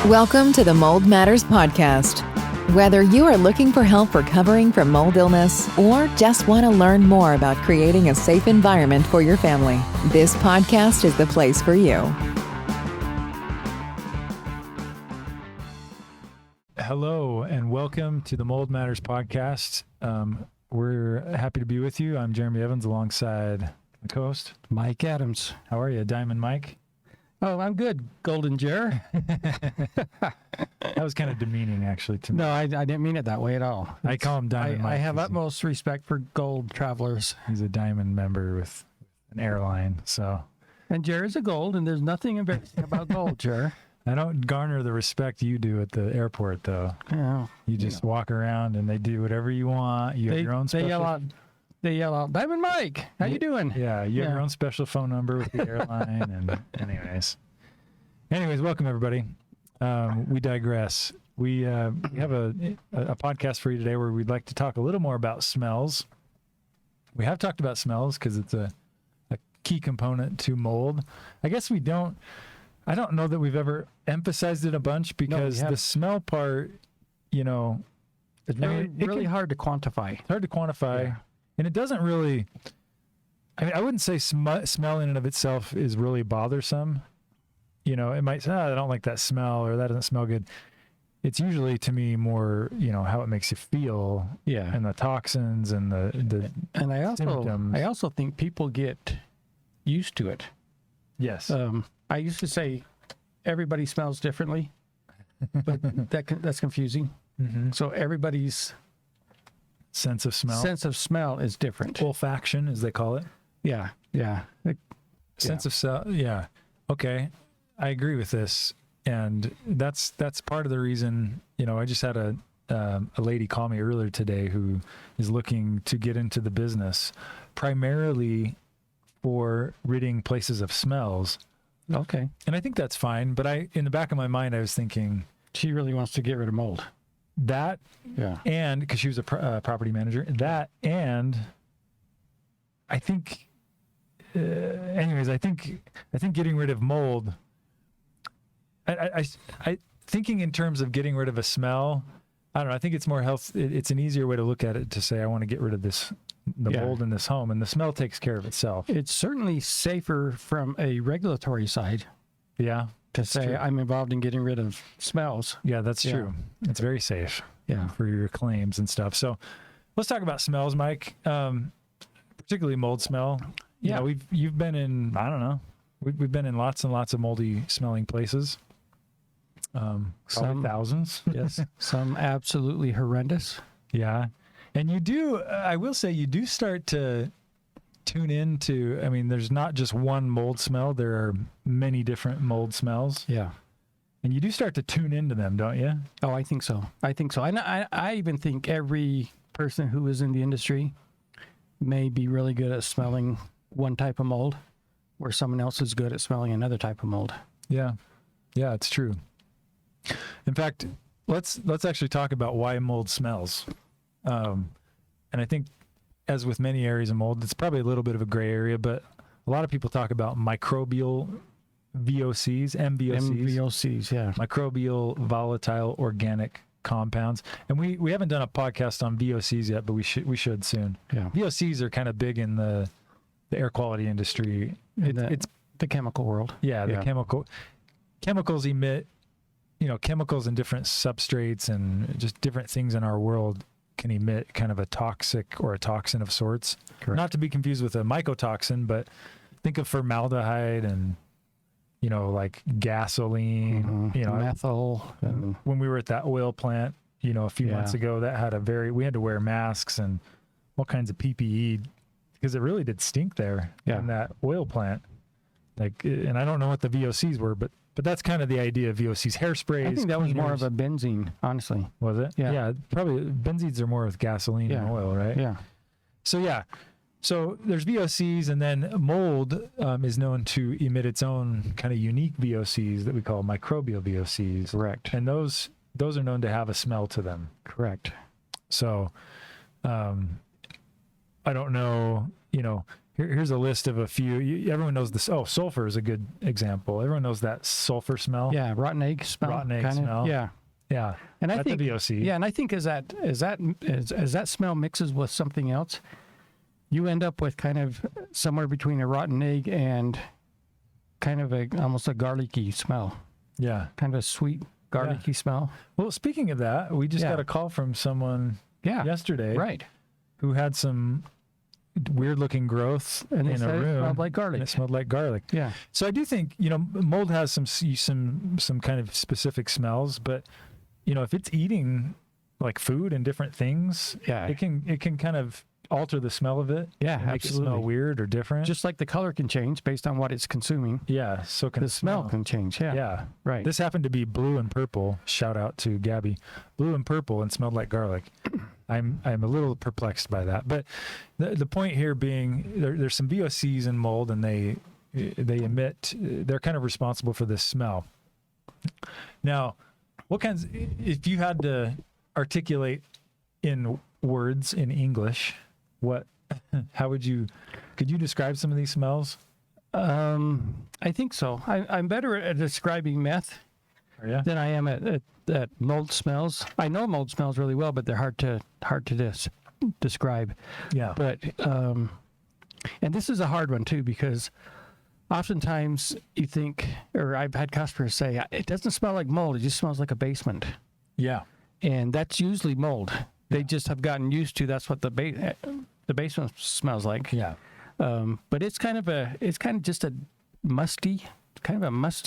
Welcome to the Mold Matters Podcast. Whether you are looking for help recovering from mold illness or just want to learn more about creating a safe environment for your family, this podcast is the place for you. Hello, and welcome to the Mold Matters Podcast. We're happy to be with you. I'm Jeremy Evans alongside the co-host, Mike Adams. How are you, Diamond Mike? Oh, I'm good, Golden Jer. That was kind of demeaning, actually, to me. No, I didn't mean it that way at all. I call him Diamond Mike. I have utmost respect for gold travelers. He's a Diamond member with an airline, so. And Jer is a gold, and there's nothing embarrassing about gold, Jer. I don't garner the respect you do at the airport, though. Yeah, You just walk around, and they do whatever you want. You have your own special... They yell out, Diamond Mike, how you doing? Yeah, you have your own special phone number with the airline. And anyways, welcome everybody. We digress. We have a podcast for you today where we'd like to talk a little more about smells. We have talked about smells because it's a key component to mold. I guess I don't know that we've ever emphasized it a bunch because the smell part, it's really hard to quantify. It's hard to quantify. Yeah. And it doesn't really, I wouldn't say smell in and of itself is really bothersome. It might say, I don't like that smell or that doesn't smell good. It's usually, to me, more, how it makes you feel. Yeah. And the toxins and the and symptoms. I also think people get used to it. Yes. I used to say everybody smells differently, but that's confusing. Mm-hmm. So everybody's sense of smell is different. Olfaction, as they call it. Yeah. Sense of smell. Yeah. Okay. I agree with this. And that's part of the reason, I just had a lady call me earlier today who is looking to get into the business primarily for ridding places of smells. Okay. And I think that's fine. But in the back of my mind, I was thinking, she really wants to get rid of mold. That, yeah, and because she was a property manager, that, and I think, I think getting rid of mold. I thinking in terms of getting rid of a smell. I don't know. I think it's more health. It's an easier way to look at it to say I want to get rid of the mold in this home, and the smell takes care of itself. It's certainly safer from a regulatory side. Yeah. To say true. I'm involved in getting rid of smells. Yeah, that's true. It's very safe for your claims and stuff. So let's talk about smells, Mike, particularly mold smell. You've been in, I don't know, we've been in lots and lots of moldy smelling places. Some thousands. Yes. Some absolutely horrendous. Yeah. And I will say you do start to tune into, there's not just one mold smell. There are many different mold smells. Yeah. And you do start to tune into them, don't you? Oh, I think so. And I even think every person who is in the industry may be really good at smelling one type of mold where someone else is good at smelling another type of mold. Yeah. Yeah, it's true. In fact, let's actually talk about why mold smells. And I think, as with many areas of mold, it's probably a little bit of a gray area, but a lot of people talk about microbial VOCs, MVOCs, yeah. Microbial volatile organic compounds. And we haven't done a podcast on VOCs yet, but we should soon. Yeah. VOCs are kind of big in the air quality industry. It's the chemical world. Yeah, chemicals emit, chemicals in different substrates and just different things in our world can emit kind of a toxic or a toxin of sorts. Correct. Not to be confused with a mycotoxin, but think of formaldehyde and, like gasoline, methyl. When we were at that oil plant, a few months ago, that had we had to wear masks and all kinds of PPE because it really did stink there in that oil plant. And I don't know what the VOCs were, but that's kind of the idea of VOCs. Hairsprays. I think that was more of a benzene, honestly. Was it? Yeah. Probably benzenes are more with gasoline and oil, right? Yeah. So there's VOCs, and then mold is known to emit its own kind of unique VOCs that we call microbial VOCs. Correct. And those are known to have a smell to them. Correct. So I don't know, Here's a list of a few. Everyone knows this. Oh, sulfur is a good example. Everyone knows that sulfur smell. Yeah, rotten egg smell. Rotten egg kinda. smell. Yeah. Yeah. And I That's think a VOC. Yeah, and I think as that smell mixes with something else, you end up with kind of somewhere between a rotten egg and kind of almost a garlicky smell, Yeah. kind of a sweet garlicky smell. Well, speaking of that, we just Yeah. got a call from someone Yeah, yesterday right. who had some weird looking growth And they in a said it room. smelled like and garlic. it smelled like garlic. Yeah, So I do think, mold has some kind of specific smells, but if it's eating like food and different things, yeah, it can kind of alter the smell of it. yeah, and make it smell absolutely. weird or different. Just like the color can change based on what it's consuming, yeah, so can the smell can change. Yeah, Yeah. right. This happened to be blue and purple. Shout out to Gabby. Blue and purple and smelled like garlic. I'm a little perplexed by that. But the point here being there's some VOCs in mold and they emit, they're kind of responsible for this smell. Now, if you had to articulate in words in English, could you describe some of these smells? I think so. I'm better at describing meth Are you? than I am at mold smells. I know mold smells really well, but they're hard to describe. Yeah. But and this is a hard one too, because oftentimes you think, or I've had customers say, it doesn't smell like mold, it just smells like a basement. Yeah. And that's usually mold. They just have gotten used to that's what the basement smells like. Yeah. But it's kind of just a musty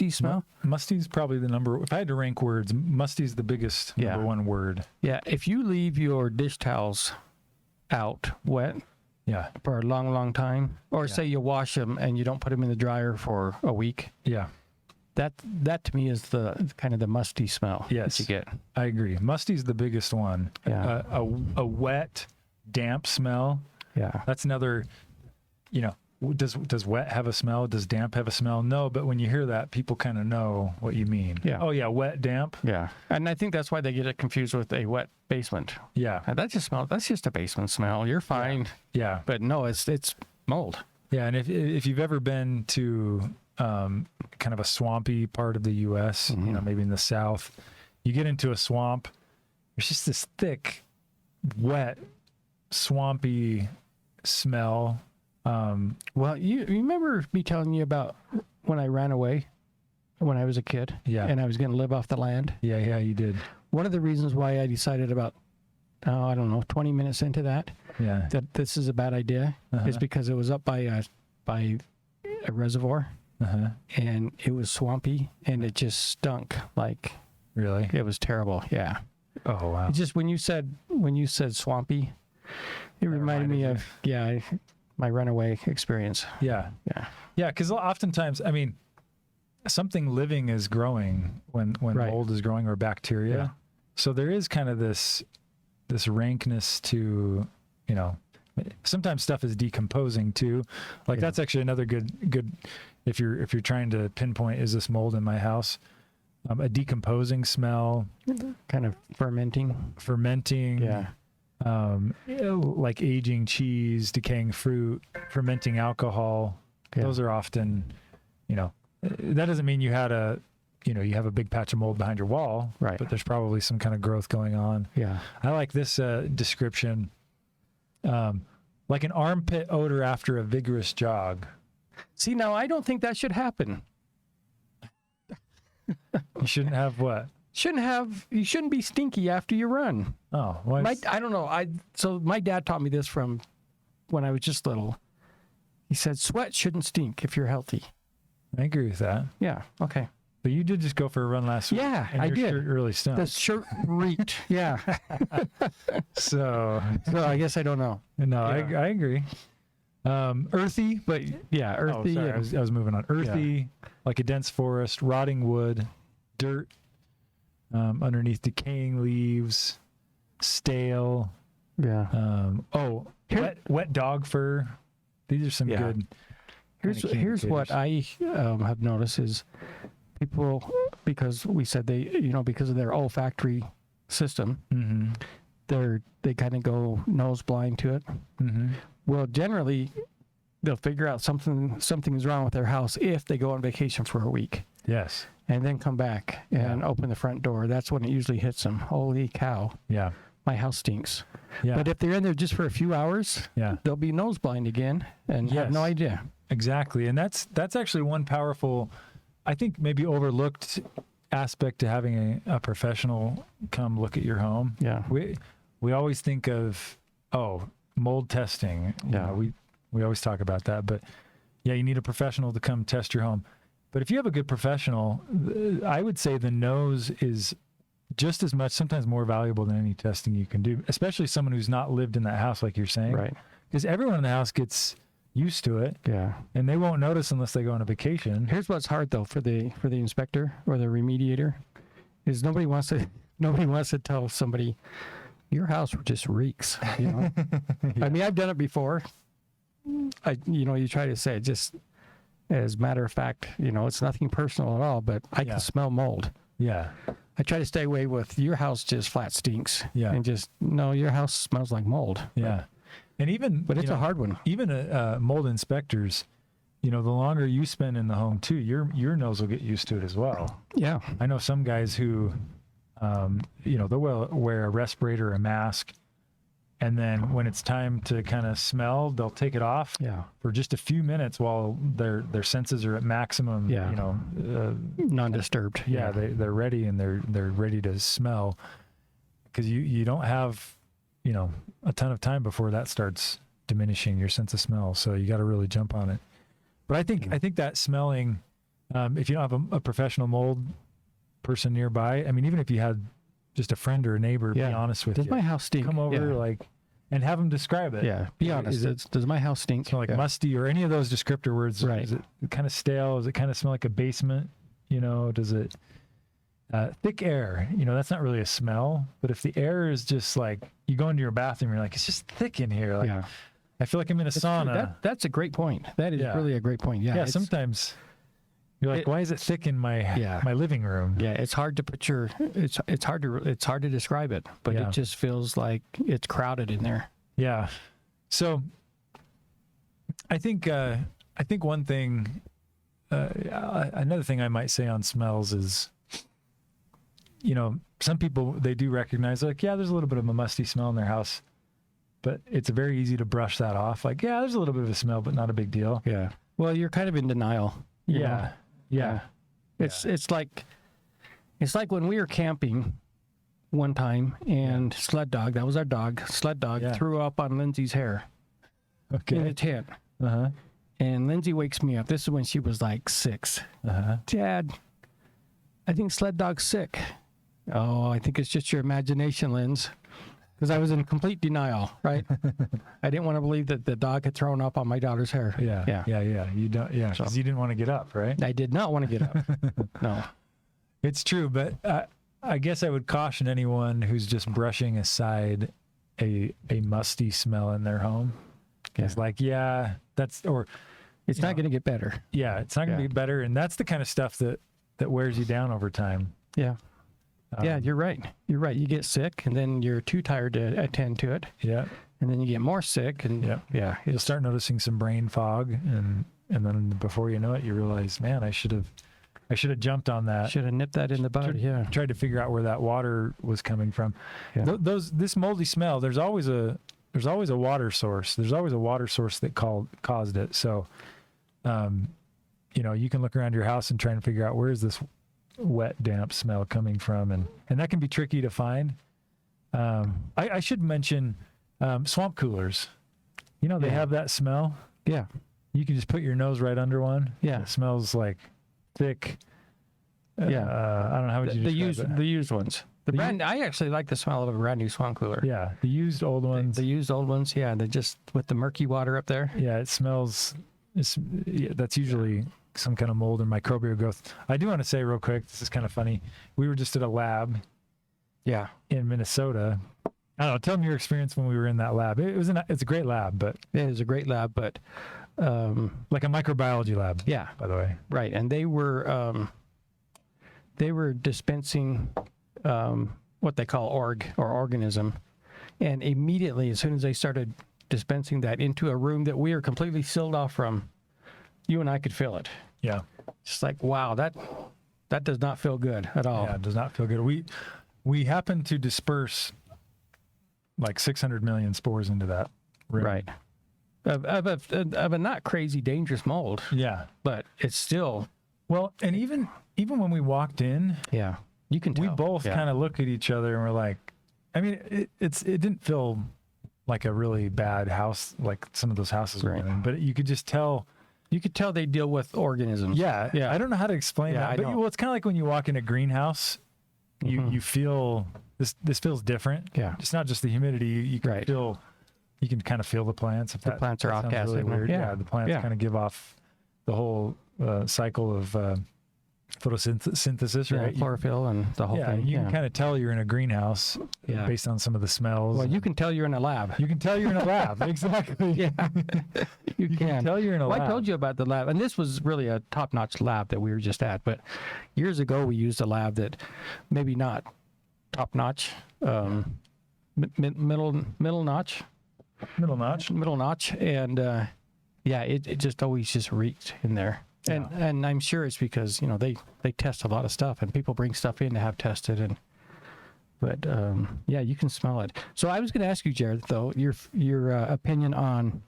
smell. Musty's probably the number. If I had to rank words, musty's the biggest Yeah. number one word. Yeah, if you leave your dish towels out wet Yeah. for a long, long time, or Yeah. say you wash them and you don't put them in the dryer for a week, Yeah. that to me is the kind of the musty smell Yes. that you get. I agree. Musty's the biggest one. Yeah. A wet, damp smell. Yeah. That's another, does wet have a smell? Does damp have a smell? No, but when you hear that, people kind of know what you mean. Yeah. Oh, yeah, wet, damp. Yeah. And I think that's why they get it confused with a wet basement. Yeah. And that's just a basement smell. You're fine. Yeah. But no, it's mold. Yeah. And if you've ever been to kind of a swampy part of the U.S., maybe in the South, you get into a swamp, there's just this thick, wet, swampy smell. Well, you remember me telling you about when I ran away when I was a kid? Yeah. And I was going to live off the land? Yeah, you did. One of the reasons why I decided about, 20 minutes into that Yeah. this is a bad idea is because it was up by a reservoir Uh-huh. and it was swampy and it just stunk like Really? it was terrible. Yeah. Oh, wow. It just when you said swampy, it reminded me of my runaway experience. Yeah. Yeah. Yeah, because oftentimes, I mean, something living is growing when Right. mold is growing or bacteria. Yeah. So there is kind of this rankness to, sometimes stuff is decomposing too. Like Yeah. that's actually another good if you're trying to pinpoint, is this mold in my house? A decomposing smell, Kind of fermenting. fermenting. Yeah. Like aging cheese, decaying fruit, fermenting alcohol. Yeah. Those are often, that doesn't mean you had you have a big patch of mold behind your wall, Right. but there's probably some kind of growth going on. Yeah. I like this description, like an armpit odor after a vigorous jog. See, now I don't think that should happen. You shouldn't have what? You shouldn't be stinky after you run. Oh, why? I don't know. So my dad taught me this from when I was just little. He said, sweat shouldn't stink if you're healthy. I agree with that. Yeah. Okay. But you did just go for a run last week. Yeah, and I your did. shirt really stunk. The shirt reeked. Yeah. So I guess I don't know. no, Yeah. I agree. Earthy, but Yeah. Earthy. Oh, sorry, and- I was moving on. Earthy, like a dense forest, rotting wood, dirt underneath, decaying leaves, stale. yeah. Wet dog fur. These are some Yeah. good. Here's what I have noticed is people, because we said because of their olfactory system, Mm-hmm. they kind of go nose blind to it. Mm-hmm. Well, generally, they'll figure out something's wrong with their house if they go on vacation for a week Yes. and then come back and open the front door. That's when it usually hits them. Holy cow, Yeah. my house stinks. Yeah. But if they're in there just for a few hours, Yeah. they'll be nose blind again and have no Yes. idea. Exactly. And that's actually one powerful, I think maybe overlooked aspect to having a professional come look at your home. Yeah. We always think of, mold testing. Yeah. We always talk about that, but yeah, you need a professional to come test your home. But if you have a good professional, I would say the nose is just as much, sometimes more valuable than any testing you can do, especially someone who's not lived in that house, like you're saying. Right. Because everyone in the house gets used to it, Yeah. and they won't notice unless they go on a vacation. Here's what's hard though for the inspector or the remediator is nobody wants to tell somebody your house just reeks. You know, I mean, I've done it before. You try to say it just as matter of fact. It's nothing personal at all, but I Yeah. can smell mold. Yeah. I try to stay away with your house just flat stinks. Yeah. And just no, your house smells like mold. Yeah. And even, But it's a hard one. even mold inspectors, the longer you spend in the home too, your nose will get used to it as well. Yeah. I know some guys who, they'll wear a respirator, a mask, and then when it's time to kind of smell, they'll take it off Yeah. for just a few minutes while their senses are at maximum. Yeah. Non-disturbed. Yeah, they're ready and they're ready to smell, because you don't have a ton of time before that starts diminishing your sense of smell. So you got to really jump on it. But I think that smelling, if you don't have a professional mold person nearby, I mean, even if you had just a friend or a neighbor, be honest with Does you. my house stink? Come over Yeah. and have them describe it. Yeah. Be honest. Does my house stink? Smell like musty or any of those descriptor words. Right. Is it kind of stale? Does it kind of smell like a basement? Does it thick air? That's not really a smell. But if the air is just like, you go into your bathroom, you're like, it's just thick in here. Like, Yeah. I feel like I'm in a sauna. That's a great point. That is really a great point. Yeah. Yeah. it's- Sometimes you're like, why is it thick in my my living room? Yeah, it's hard to put it's hard to describe it, but Yeah. it just feels like it's crowded in there. Yeah. So I think one thing, another thing I might say on smells is, some people, they do recognize like, yeah, there's a little bit of a musty smell in their house, but it's very easy to brush that off. Like, yeah, there's a little bit of a smell, but not a big deal. Yeah. Well, you're kind of in denial. you know? Yeah. It's like when we were camping one time and Sled Dog, that was our dog, Sled Dog threw up on Lindsay's hair in Okay. a tent. Uh-huh. And Lindsay wakes me up. This is when she was like 6. Uh-huh. Dad, I think Sled Dog's sick. Oh, I think it's just your imagination, Linz. Because I was in complete denial, right? I didn't want to believe that the dog had thrown up on my daughter's hair. Yeah. You don't, because you didn't want to get up, right? I did not want to get up. No. It's true, but I guess I would caution anyone who's just brushing aside a musty smell in their home. It's like, it's not going to get better. Yeah, it's not going to get better, and that's the kind of stuff that wears you down over time. Yeah. You're right. You're right. You get sick, and then you're too tired to attend to it. Yeah. And then you get more sick, and You'll start noticing some brain fog, and then before you know it, you realize, man, I should have jumped on that. should have nipped that in the bud. Yeah. Tried to figure out where that water was coming from. Yeah. This moldy smell, there's always a water source. There's always a water source that caused it. So, you can look around your house and try and figure out where is this wet, damp smell coming from, and that can be tricky to find. I should mention swamp coolers. They have that smell. Yeah. You can just put your nose right under one. Yeah. It smells like thick. I don't know, how would you describe it? The used ones. I actually like the smell of a brand new swamp cooler. Yeah, the used old ones. The used old ones, yeah. They're just with the murky water up there. Yeah, it smells. That's usually some kind of mold or microbial growth. I do want to say real quick, this is kind of funny. We were just at a lab. Yeah. In Minnesota. I don't know. Tell them your experience when we were in that lab. It's a great lab, but it is a great lab, but like a microbiology lab. Yeah. By the way. Right, and they were dispensing what they call organism, and immediately as soon as they started dispensing that into a room that we are completely sealed off from, you and I could feel it. Yeah. Just like, wow, that does not feel good at all. Yeah, it does not feel good. We happen to disperse like 600 million spores into that room. Right. Of a not crazy dangerous mold, Yeah. but it's still, Well, and even when we walked in, yeah, you can tell. we both kind of look at each other and we're like, I mean, it didn't feel like a really bad house, like some of those houses Right. were in, but you could just tell. You could tell they deal with organisms. Yeah. Yeah. I don't know how to explain Yeah, that. I But don't. well, it's kind of like when you walk in a greenhouse, you feel this feels different. Yeah. It's not just the humidity. You can Right. feel, you can kind of feel the plants. If The plants are that sounds off-gassing. really weird. Yeah. The plants Yeah. kind of give off the whole cycle of photosynthesis, Yeah, right? chlorophyll and the whole Yeah, thing. you can kind of tell you're in a greenhouse Yeah. based on some of the smells. Well, you can tell you're in a lab. You can tell you're in a lab. Exactly. Yeah, you You can tell you're in a Well, lab. I told you about the lab, and this was really a top-notch lab that we were just at. But years ago, we used a lab that maybe not top-notch, middle notch, Middle notch. and yeah, it just always just reeked in there. And I'm sure it's because they test a lot of stuff, and people bring stuff in to have tested, but yeah, you can smell it. So I was going to ask you, Jared, though, your opinion on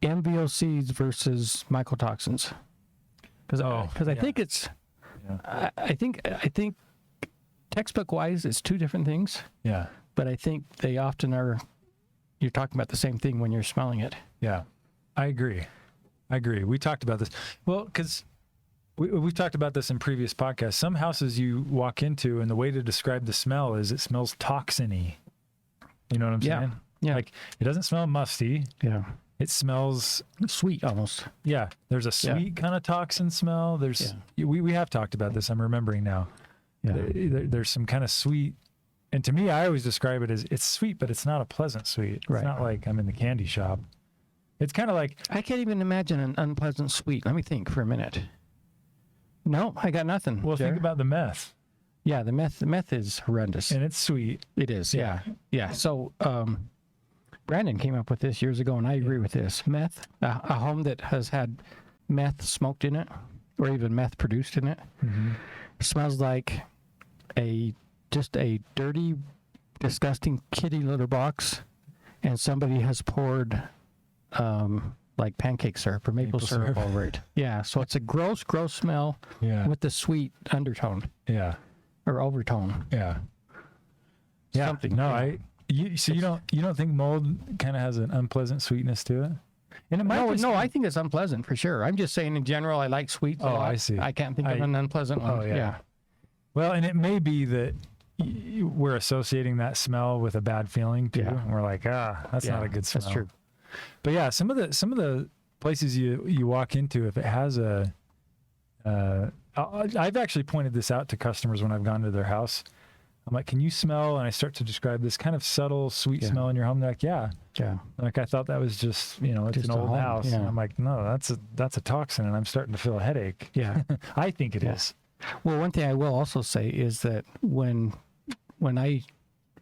MVOCs versus mycotoxins, because I yeah. think it's Yeah. I think textbook wise it's two different things, Yeah. but I think they often are. You're talking about the same thing when you're smelling it. Yeah. I agree. We talked about this. Well, because we've talked about this in previous podcasts. Some houses you walk into, and the way to describe the smell is it smells toxin-y. You know what I'm Yeah. saying? Yeah. Like, it doesn't smell musty. Yeah, It smells, sweet almost. yeah, there's a sweet kind of toxin smell. We have talked about this. I'm remembering now. Yeah. There's some kind of sweet, and to me, I always describe it as it's sweet, but it's not a pleasant sweet. It's Right. not like I'm in the candy shop. It's kind of like, I can't even imagine an unpleasant sweet. Let me think for a minute. No, I got nothing. well, think Jared. about the meth, Yeah, the meth is horrendous. and it's sweet. It is. Yeah. Yeah. So Brandon came up with this years ago, and I agree with this. Meth, a home that has had meth smoked in it, or even meth produced in it, smells like just a dirty, disgusting kitty litter box, and somebody has poured like pancake syrup or maple syrup over it. Yeah, so it's a gross smell Yeah. with the sweet undertone Yeah. or overtone. Yeah. Yeah. Something, No, yeah. you don't think mold kind of has an unpleasant sweetness to it? And it might No, I think it's unpleasant for sure. I'm just saying in general, I like sweets. a Oh, lot. I see. I can't think of an unpleasant one. Oh, yeah. Well, and it may be that we're associating that smell with a bad feeling too. Yeah. And we're like, that's not a good smell. That's true. But yeah, some of the places you walk into, if it has I've actually pointed this out to customers when I've gone to their house. I'm like, can you smell? And I start to describe this kind of subtle, sweet Yeah. smell in your home. They're like, yeah. Yeah. Like, I thought that was just, it's Just an a old home, house. yeah. And I'm like, no, that's a toxin, and I'm starting to feel a headache. Yeah. I think it is. Well, one thing I will also say is that when I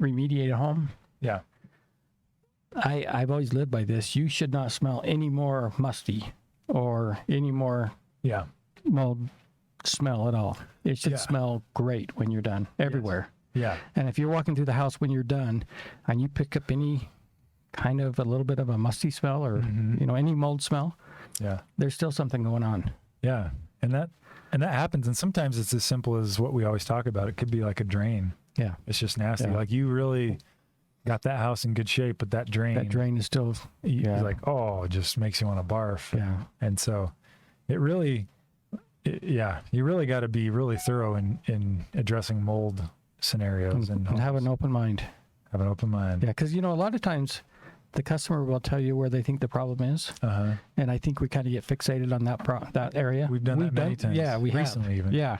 remediate a home, Yeah. I've always lived by this. You should not smell any more musty or any more Yeah. mold smell at all. It should Yeah. smell great when you're done everywhere. Yeah. And if you're walking through the house when you're done and you pick up any kind of a little bit of a musty smell or, any mold smell, Yeah. there's still something going on. Yeah. And that happens. And sometimes it's as simple as what we always talk about. It could be like a drain. Yeah. It's just nasty. Yeah. Like, you really got that house in good shape, but that drain is still, is like, it just makes you want to barf. yeah. And so you really got to be really thorough in addressing mold scenarios And and have an open mind. have an open mind. Yeah. Because, a lot of times the customer will tell you where they think the problem is. Uh-huh. And I think we kind of get fixated on that area. We've done that many times. Yeah, we have. Recently even. Yeah.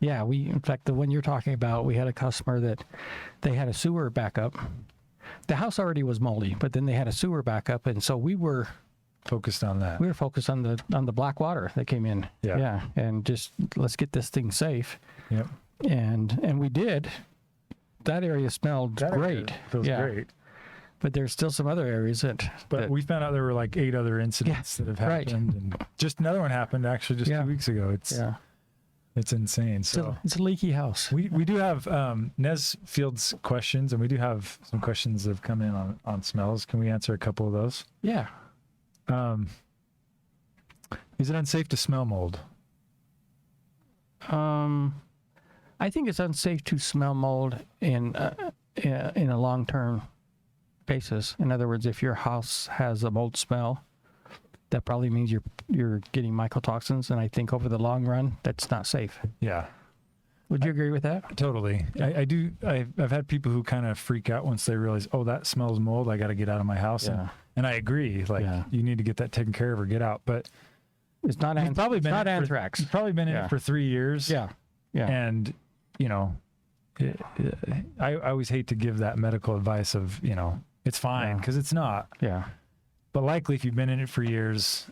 Yeah, in fact, the one you're talking about, we had a customer that they had a sewer backup. The house already was moldy, but then they had a sewer backup, and so we were Focused on that. focused on the black water that came in. Yeah. And just let's get this thing safe, Yep. and we did. That area smelled That great. feels yeah. great. But there's still some other areas But we found out there were like 8 other incidents that have right. happened, and just another one happened actually just 2 weeks ago. It's insane. So it's a leaky house. we do have Nez fields questions, and we do have some questions that have come in on smells. Can we answer a couple of those? Yeah. Is it unsafe to smell mold? I think it's unsafe to smell mold in a long-term basis. In other words, if your house has a mold smell, that probably means you're getting mycotoxins, and I think over the long run, that's not safe. Yeah. Would you agree with that? Totally. I do. I've had people who kind of freak out once they realize, oh, that smells mold. I got to get out of my house. Yeah. And I agree. Like, you need to get that taken care of or get out. But it's not anthrax. You've probably been in it for 3 years. Yeah. Yeah. And, you know, I always hate to give that medical advice of, you know, it's fine, because it's not. Yeah. But likely if you've been in it for years,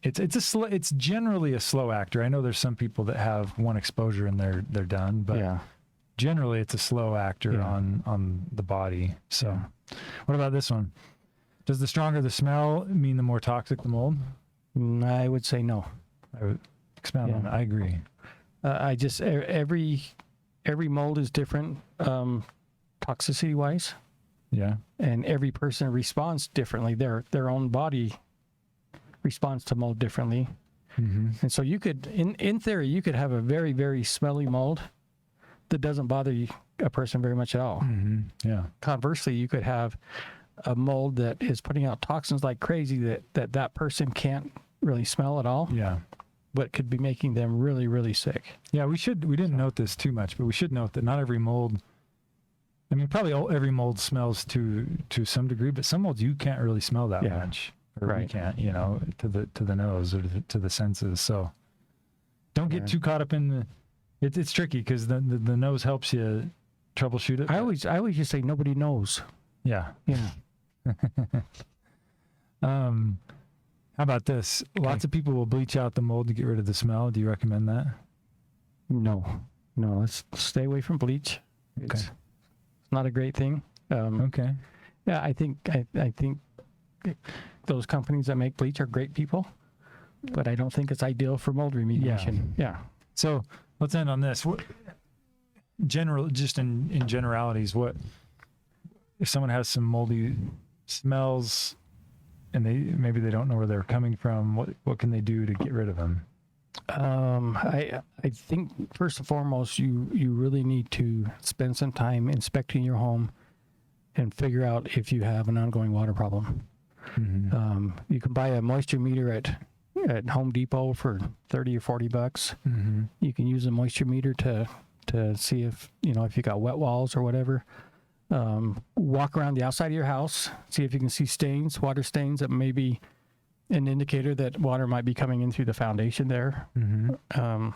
it's generally a slow actor. I know there's some people that have one exposure and they're done, but generally it's a slow actor on the body. So what about this one? Does the stronger the smell mean the more toxic the mold? I would say no. I would expound on that. I agree. I just every mold is different, toxicity wise. Yeah. And every person responds differently. Their own body responds to mold differently. Mm-hmm. And so you could, in theory, you could have a very, very smelly mold that doesn't bother a person very much at all. Mm-hmm. Yeah. Conversely, you could have a mold that is putting out toxins like crazy that person can't really smell at all. Yeah. But could be making them really, really sick. Yeah, we didn't note this too much, but we should note that not every mold, I mean, probably every mold smells to some degree, but some molds you can't really smell that much. Or we can't, you know, to the nose or to the senses. So don't get too caught up in it's tricky because the nose helps you troubleshoot it. I always just say nobody knows. Yeah. Yeah. How about this? Okay. Lots of people will bleach out the mold to get rid of the smell. Do you recommend that? No, let's stay away from bleach. Okay. It's not a great thing. Okay. Yeah, I think those companies that make bleach are great people, but I don't think it's ideal for mold remediation. Yeah. So let's end on this. What just in generalities, what if someone has some moldy smells and maybe they don't know where they're coming from? What can they do to get rid of them? I think first and foremost, you really need to spend some time inspecting your home and figure out if you have an ongoing water problem. Mm-hmm. You can buy a moisture meter at Home Depot for $30 or $40. Mm-hmm. You can use a moisture meter to see if you got wet walls or whatever. Walk around the outside of your house, see if you can see stains, water stains that may be an indicator that water might be coming in through the foundation there. Mm-hmm.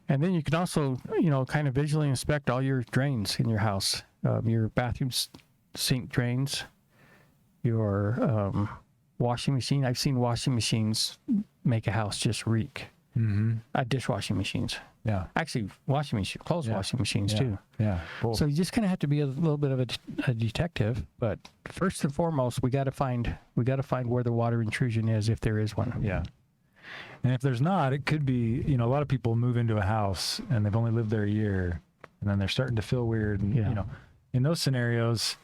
And then you can also, kind of visually inspect all your drains in your house, your bathroom sink drains, your washing machine. I've seen washing machines make a house just reek. Mm-hmm. Dishwashing machines. Yeah. Actually, clothes washing machines too. Yeah. Cool. So you just kind of have to be a little bit of a detective. But first and foremost, we got to find where the water intrusion is, if there is one. Yeah. And if there's not, it could be, a lot of people move into a house and they've only lived there a year, and then they're starting to feel weird. And, in those scenarios,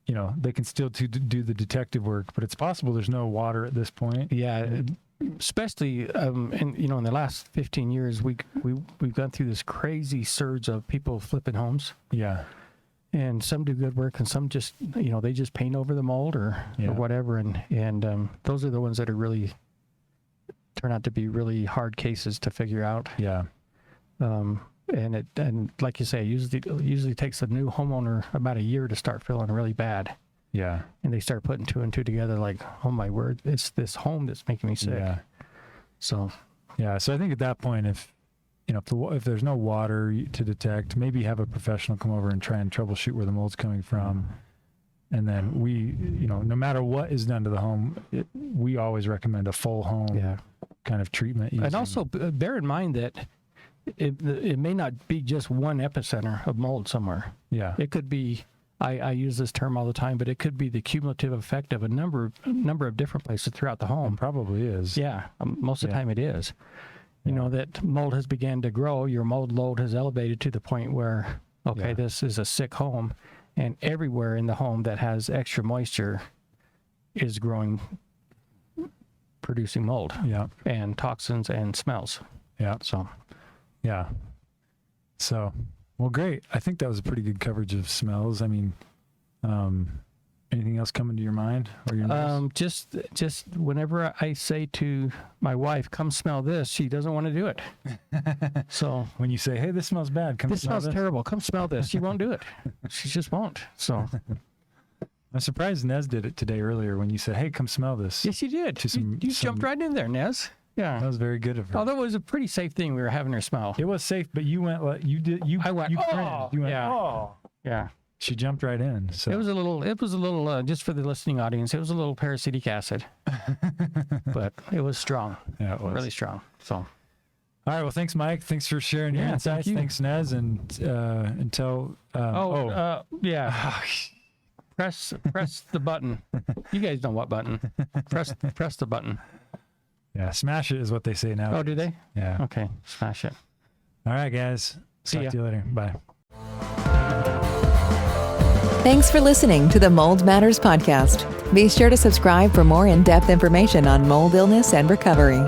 they can still do the detective work, but it's possible there's no water at this point. Yeah. Especially, in the last 15 years, we've gone through this crazy surge of people flipping homes. Yeah. And some do good work, and some just, they just paint over the mold or whatever. And those are the ones that are really turn out to be really hard cases to figure out. Yeah. And like you say, it usually takes a new homeowner about a year to start feeling really bad. Yeah. And they start putting two and two together like, oh my word, it's this home that's making me sick. Yeah. So. Yeah. So I think at that point, if there's no water to detect, maybe have a professional come over and try and troubleshoot where the mold's coming from. And then we, no matter what is done to the home, we always recommend a full home kind of treatment. And also bear in mind that it may not be just one epicenter of mold somewhere. Yeah. It could be I use this term all the time, but it could be the cumulative effect of a number of different places throughout the home. It probably is. Yeah, most of the time it is. You know, that mold has began to grow. Your mold load has elevated to the point where, okay, this is a sick home. And everywhere in the home that has extra moisture is producing mold. Yeah. And toxins and smells. Yeah. So, yeah. So, well, great. I think that was a pretty good coverage of smells. I mean, anything else coming to your mind or your nose? just whenever I say to my wife, "Come smell this," she doesn't want to do it. So When you say, "Hey, this smells bad," come this smell smells this. terrible. Come smell this. She won't do it. She just won't. So I'm surprised Nez did it today earlier when you said, "Hey, come smell this." yes, you did. You jumped right in there, Nez. Yeah. That was very good of her. Although it was a pretty safe thing, we were having her smell. It was safe, but you went. I went, You "Oh!" cringed. You went. Yeah. Oh. Yeah. She jumped right in. So It was a little, just for the listening audience, it was a little paracetic acid, but it was strong, yeah, it was really strong. So, All right. Well, thanks, Mike. Thanks for sharing your Yeah, insights. thank you. Thanks, Nez, and until. yeah, press the button. You guys know what button? Press the button. Yeah, smash it is what they say now. Oh, do they? Yeah. Okay, smash it. All right, guys. See Talk ya. to you later. Bye. Thanks for listening to the Mold Matters podcast. Be sure to subscribe for more in-depth information on mold illness and recovery.